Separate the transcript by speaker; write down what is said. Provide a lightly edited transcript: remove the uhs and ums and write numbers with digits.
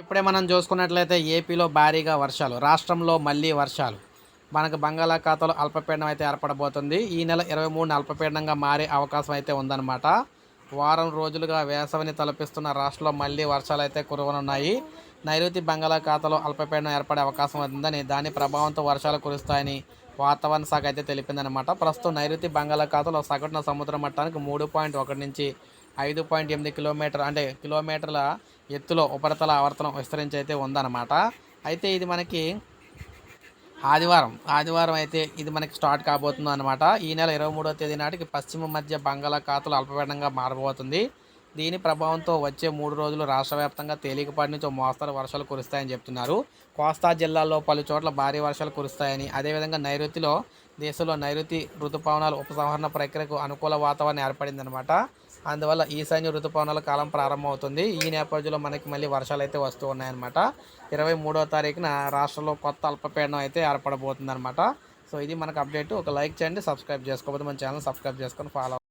Speaker 1: ఇప్పుడే మనం చూసుకున్నట్లయితే ఏపీలో భారీగా వర్షాలు, రాష్ట్రంలో మళ్ళీ వర్షాలు. మనకు బంగాళాఖాతంలో అల్పపీడనం అయితే ఏర్పడబోతుంది. ఈ నెల 23న అల్పపీడనంగా మారే అవకాశం అయితే ఉందన్నమాట. వారం రోజులుగా వేసవిని తలపిస్తున్న రాష్ట్రంలో మళ్ళీ వర్షాలైతే కురవనున్నాయి. నైరుతి బంగాళాఖాతంలో అల్పపీడనం ఏర్పడే అవకాశం ఉందని, దాని ప్రభావంతో వర్షాలు కురుస్తాయని వాతావరణ శాఖ అయితే తెలిపిందనమాట. ప్రస్తుతం నైరుతి బంగాళాఖాతంలో సగటున సముద్ర మట్టానికి 3.1 నుంచి 5.8 కిలోమీటర్ల ఎత్తులో ఉపరితల ఆవర్తనం విస్తరించి అయితే ఉందన్నమాట. అయితే ఇది మనకి ఆదివారం అయితే ఇది మనకి స్టార్ట్ కాబోతుంది అనమాట. ఈ నెల 23వ తేదీ నాటికి పశ్చిమ మధ్య బంగాళాఖాతంలో అల్పపీడనంగా మారబోతుంది. దీని ప్రభావంతో వచ్చే 3 రోజులు రాష్ట్ర వ్యాప్తంగా తేలికపాటి నుంచి మోస్తరు వర్షాలు కురుస్తాయని చెప్తున్నారు. కోస్తా జిల్లాల్లో పలు చోట్ల భారీ వర్షాలు కురుస్తాయని, అదేవిధంగా దేశంలో నైరుతి రుతుపవనాలు ఉపసంహరణ ప్రక్రియకు అనుకూల వాతావరణం ఏర్పడిందనమాట. అందువల్ల ఈశాన్య రుతుపవనాల కాలం ప్రారంభమవుతుంది. ఈ నేపథ్యంలో మనకి మళ్ళీ వర్షాలు అయితే వస్తూ ఉన్నాయన్నమాట. 23వ తారీఖున రాష్ట్రంలో కొత్త అల్పపీడనం అయితే ఏర్పడబోతుందన్నమాట. సో ఇది మనకు అప్డేట్. ఒక లైక్ చేయండి, సబ్స్క్రైబ్ చేసుకోకపోతే మన ఛానల్ సబ్స్క్రైబ్ చేసుకొని ఫాలో